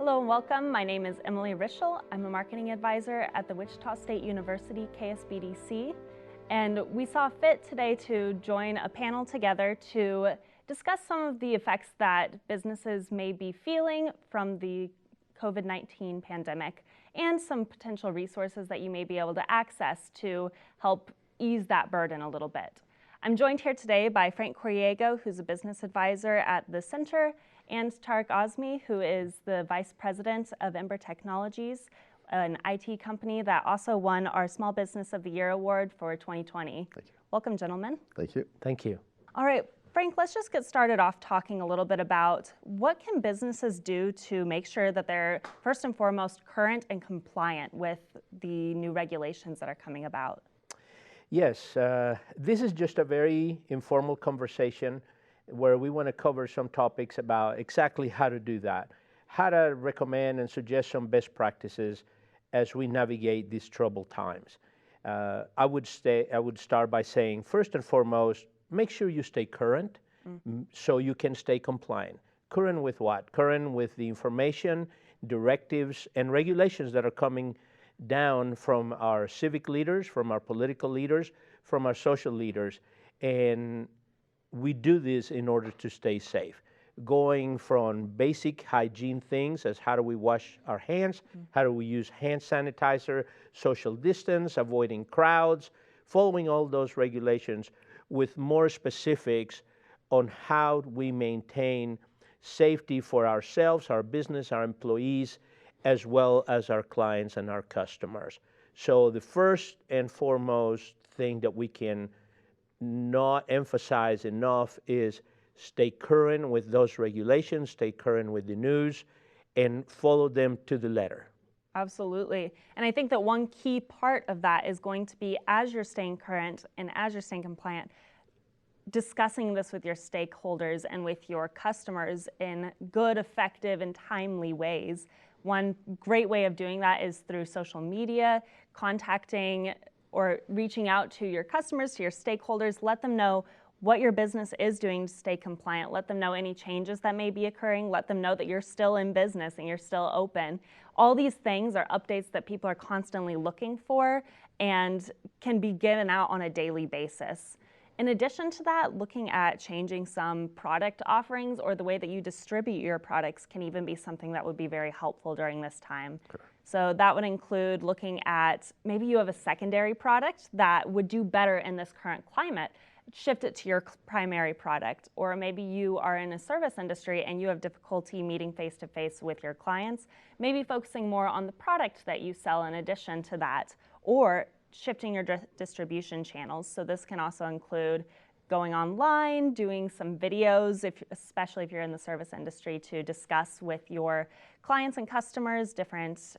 Hello and welcome. My name is Emily Rischel. I'm a marketing advisor at the Wichita State University, KSBDC. And we saw fit today to join a panel together to discuss some of the effects that businesses may be feeling from the COVID-19 pandemic and some potential resources that you may be able to access to help ease that burden a little bit. I'm joined here today by Frank Corriego, who's a business advisor at the center, and Tariq Azmi, who is the vice president of Ember Technologies, an IT company that also won our Small Business of the Year award for 2020. Thank you. Welcome, gentlemen. Thank you. Thank you. All right, Frank, let's just get started off talking a little bit about what can businesses do to make sure that they're first and foremost current and compliant with the new regulations that are coming about. Yes, this is just a very informal conversation where we want to cover some topics about exactly how to do that, how to recommend and suggest some best practices as we navigate these troubled times. I would start by saying, first and foremost, make sure you stay current so you can stay compliant. Current with what? Current with the information, directives, and regulations that are coming down from our civic leaders, from our political leaders, from our social leaders. And we do this in order to stay safe. Going from basic hygiene things as how do we wash our hands, how do we use hand sanitizer, social distance, avoiding crowds, following all those regulations with more specifics on how we maintain safety for ourselves, our business, our employees, as well as our clients and our customers. So the first and foremost thing that we can not emphasize enough is stay current with those regulations, stay current with the news, and follow them to the letter. Absolutely. And I think that one key part of that is going to be, as you're staying current and as you're staying compliant, discussing this with your stakeholders and with your customers in good, effective, and timely ways. One great way of doing that is through social media, contacting or reaching out to your customers, to your stakeholders. Let them know what your business is doing to stay compliant. Let them know any changes that may be occurring. Let them know that you're still in business and you're still open. All these things are updates that people are constantly looking for and can be given out on a daily basis. In addition to that, looking at changing some product offerings or the way that you distribute your products can even be something that would be very helpful during this time. Sure. So that would include looking at maybe you have a secondary product that would do better in this current climate, shift it to your primary product. Or maybe you are in a service industry and you have difficulty meeting face-to-face with your clients, maybe focusing more on the product that you sell in addition to that, or shifting your distribution channels. So this can also include going online, doing some videos, especially if you're in the service industry, to discuss with your clients and customers different,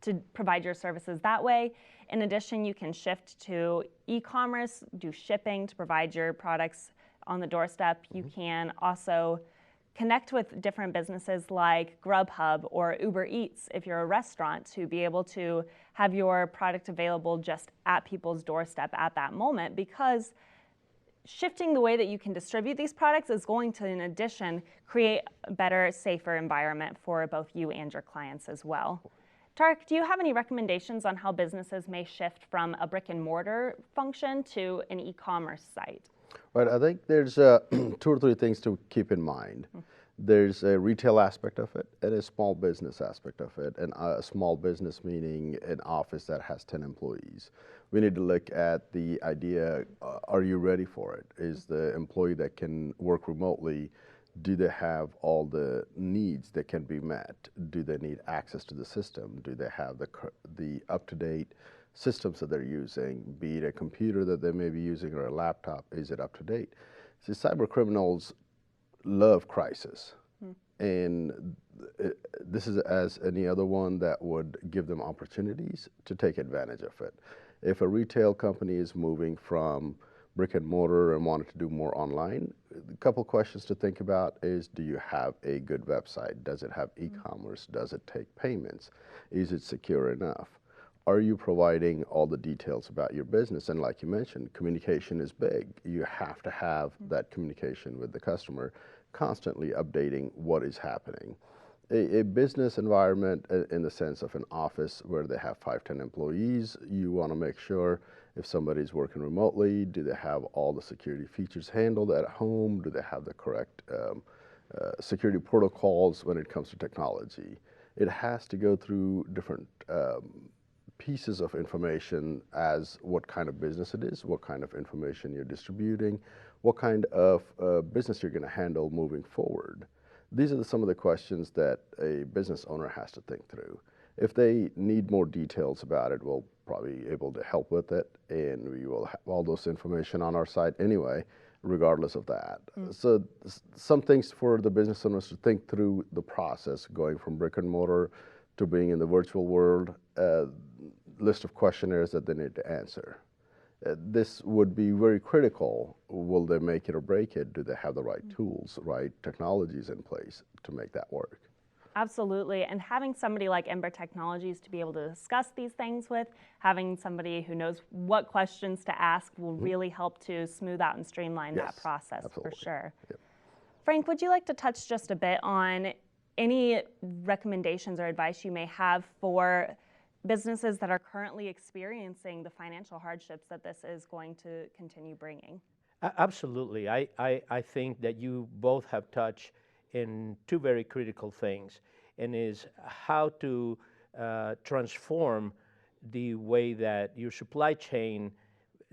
to provide your services that way. In addition, you can shift to e-commerce, do shipping to provide your products on the doorstep. You can also connect with different businesses like Grubhub or Uber Eats if you're a restaurant, to be able to have your product available just at people's doorstep at that moment, because shifting the way that you can distribute these products is going to, in addition, create a better, safer environment for both you and your clients as well. Tariq, do you have any recommendations on how businesses may shift from a brick and mortar function to an e-commerce site? Right, I think there's two or three things to keep in mind. There's a retail aspect of it and a small business aspect of it. And a small business meaning an office that has 10 employees. We need to look at the idea, are you ready for it? Is the employee that can work remotely, do they have all the needs that can be met? Do they need access to the system? Do they have the up-to-date systems that they're using, be it a computer that they may be using or a laptop? Is it up to date? See, cyber criminals love crisis. And this is as any other one that would give them opportunities to take advantage of it. If a retail company is moving from brick and mortar and wanted to do more online, a couple questions to think about is, do you have a good website? Does it have e-commerce? Does it take payments? Is it secure enough? Are you providing all the details about your business? And like you mentioned, communication is big. You have to have that communication with the customer, constantly updating what is happening. A business environment in the sense of an office where they have 5, 10 employees, you want to make sure if somebody's working remotely, do they have all the security features handled at home? Do they have the correct security protocols when it comes to technology? It has to go through different pieces of information as what kind of business it is, what kind of information you're distributing, what kind of business you're going to handle moving forward. These are some of the questions that a business owner has to think through. If they need more details about it, we'll probably be able to help with it, and we will have all those information on our site anyway, regardless of that. So some things for the business owners to think through the process, going from brick and mortar to being in the virtual world, list of questionnaires that they need to answer. This would be very critical. Will they make it or break it? Do they have the right tools, right technologies in place to make that work? Absolutely, and having somebody like Ember Technologies to be able to discuss these things with, having somebody who knows what questions to ask will really help to smooth out and streamline that process. Absolutely. For sure. Yep. Frank, would you like to touch just a bit on any recommendations or advice you may have for businesses that are currently experiencing the financial hardships that this is going to continue bringing? Absolutely. I think that you both have touched in two very critical things, and is how to transform the way that your supply chain,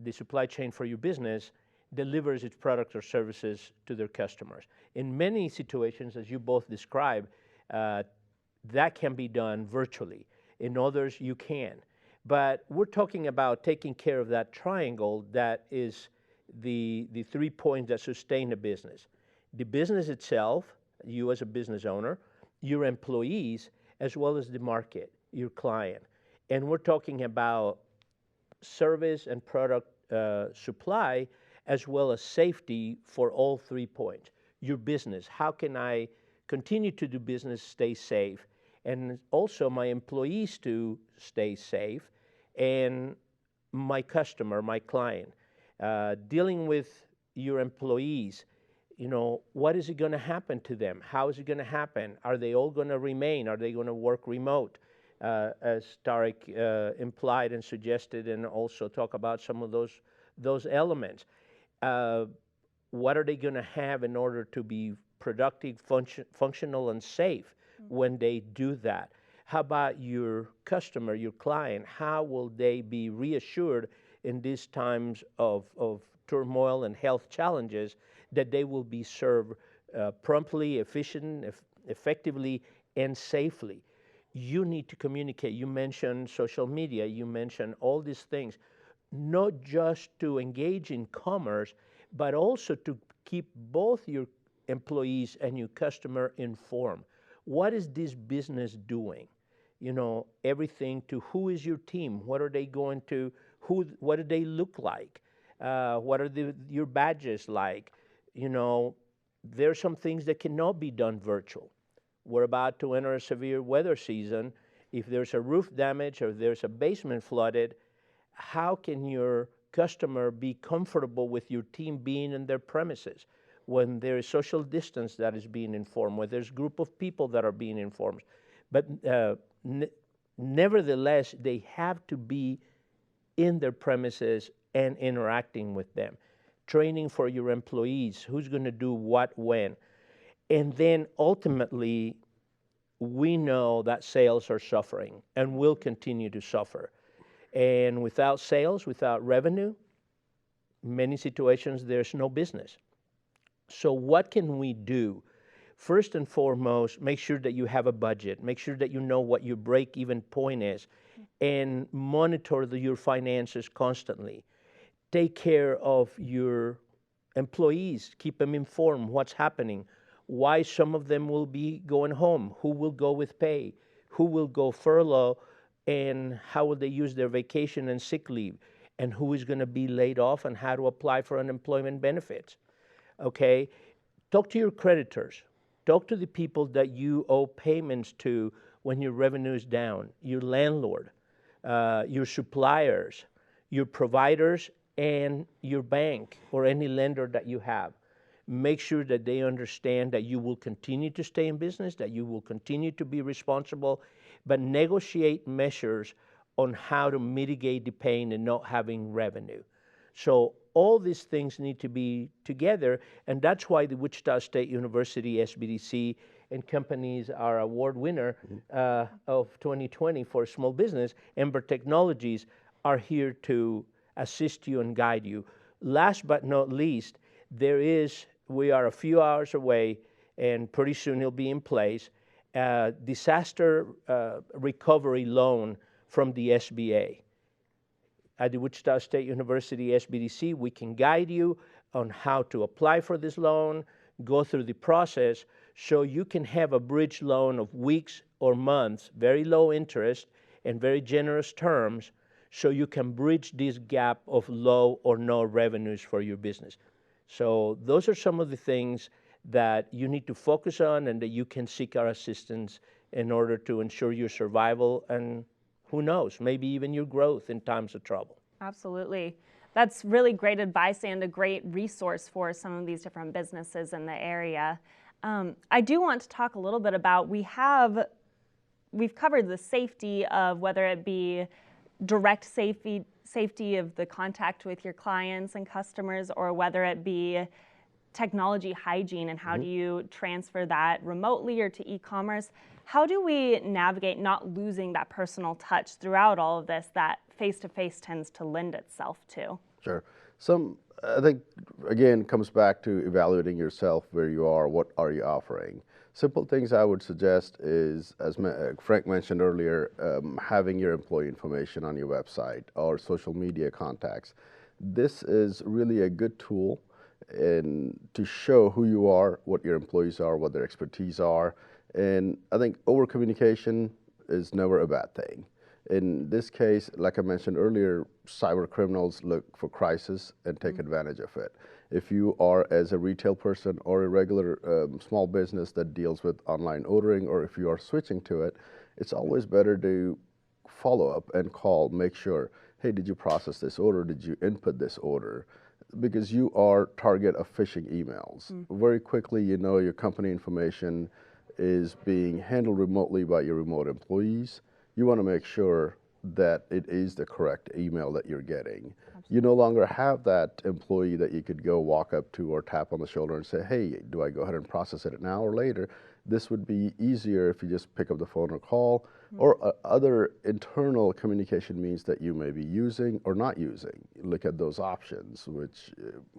the supply chain for your business, delivers its products or services to their customers. In many situations, as you both described, that can be done virtually. In others, you can. But we're talking about taking care of that triangle that is the 3 points that sustain a business. The business itself, you as a business owner, your employees, as well as the market, your client. And we're talking about service and product supply, as well as safety for all 3 points. Your business, how can I continue to do business, stay safe? And also my employees to stay safe, and my customer, my client. Dealing with your employees, you know, what is it going to happen to them? How is it going to happen? Are they all going to remain? Are they going to work remote? As Tariq implied and suggested, and also talk about some of those elements. What are they going to have in order to be productive, functional, and safe when they do that? How about your customer, your client? How will they be reassured in these times of turmoil and health challenges that they will be served promptly, effectively, and safely? You need to communicate. You mentioned social media. You mentioned all these things, not just to engage in commerce, but also to keep both your employees and your customer informed. What is this business doing? You know, everything to who is your team? What are they going to, what do they look like? What are your badges like? You know, there are some things that cannot be done virtual. We're about to enter a severe weather season. If there's a roof damage or there's a basement flooded, how can your customer be comfortable with your team being in their premises when there is social distance that is being informed, when there's a group of people that are being informed? But nevertheless, they have to be in their premises and interacting with them. Training for your employees, who's going to do what, when. And then ultimately, we know that sales are suffering and will continue to suffer. And without sales, without revenue, many situations there's no business. So what can we do? First and foremost, make sure that you have a budget. Make sure that you know what your break-even point is, and monitor your finances constantly. Take care of your employees. Keep them informed what's happening, why some of them will be going home, who will go with pay, who will go furlough, and how will they use their vacation and sick leave, and who is going to be laid off, and how to apply for unemployment benefits. Okay? Talk to your creditors. Talk to the people that you owe payments to when your revenue is down, your landlord, your suppliers, your providers, and your bank or any lender that you have. make sure that they understand that you will continue to stay in business, that you will continue to be responsible, but negotiate measures on how to mitigate the pain and not having revenue. So all these things need to be together, and that's why the Wichita State University, SBDC, and companies are award winner of 2020 for small business. Ember Technologies are here to assist you and guide you. Last but not least, we are a few hours away, and pretty soon it'll be in place, disaster recovery loan from the SBA. At the Wichita State University SBDC, we can guide you on how to apply for this loan, go through the process, so you can have a bridge loan of weeks or months, very low interest and very generous terms, so you can bridge this gap of low or no revenues for your business. So those are some of the things that you need to focus on and that you can seek our assistance in order to ensure your survival and, who knows, maybe even your growth in times of trouble. Absolutely. That's really great advice and a great resource for some of these different businesses in the area. I do want to talk a little bit about, we've covered the safety of whether it be direct safety of the contact with your clients and customers, or whether it be technology hygiene and how do you transfer that remotely or to e-commerce. How do we navigate not losing that personal touch throughout all of this that face-to-face tends to lend itself to? Sure. I think, again, comes back to evaluating yourself, where you are, what are you offering. Simple things I would suggest is, as Frank mentioned earlier, having your employee information on your website or social media contacts. This is really a good tool to show who you are, what your employees are, what their expertise are. And I think over-communication is never a bad thing. In this case, like I mentioned earlier, cyber criminals look for crisis and take advantage of it. If you are, as a retail person or a regular small business that deals with online ordering, or if you are switching to it, it's always better to follow up and call, make sure, hey, did you process this order? Did you input this order? Because you are target of phishing emails. Very quickly, you know your company information is being handled remotely by your remote employees. You want to make sure that it is the correct email that you're getting. Absolutely. You no longer have that employee that you could go walk up to or tap on the shoulder and say, hey, do I go ahead and process it now or later? This would be easier if you just pick up the phone or call, or other internal communication means that you may be using or not using. Look at those options, which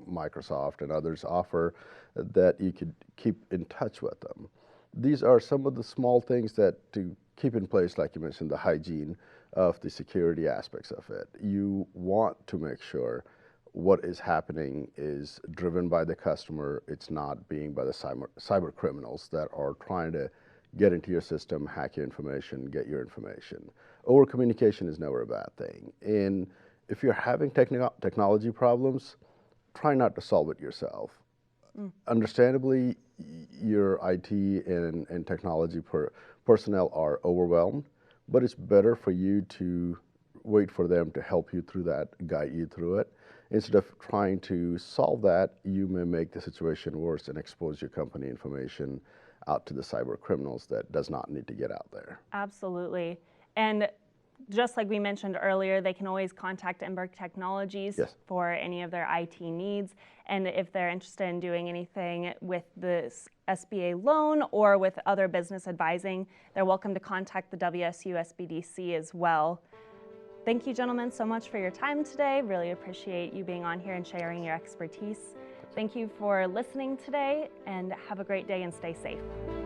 Microsoft and others offer, that you could keep in touch with them. These are some of the small things that to keep in place, like you mentioned, the hygiene of the security aspects of it. You want to make sure what is happening is driven by the customer. It's not being by the cyber criminals that are trying to get into your system, hack your information, get your information. Over communication is never a bad thing. And if you're having technology problems, try not to solve it yourself. Understandably, your IT and technology personnel are overwhelmed, but it's better for you to wait for them to help you through that, guide you through it. Instead of trying to solve that, you may make the situation worse and expose your company information out to the cyber criminals that does not need to get out there. Absolutely. And just like we mentioned earlier, they can always contact Ember Technologies for any of their IT needs. And if they're interested in doing anything with this SBA loan or with other business advising, they're welcome to contact the WSU SBDC as well. Thank you, gentlemen, so much for your time today. Really appreciate you being on here and sharing your expertise. Thank you for listening today, and have a great day and stay safe.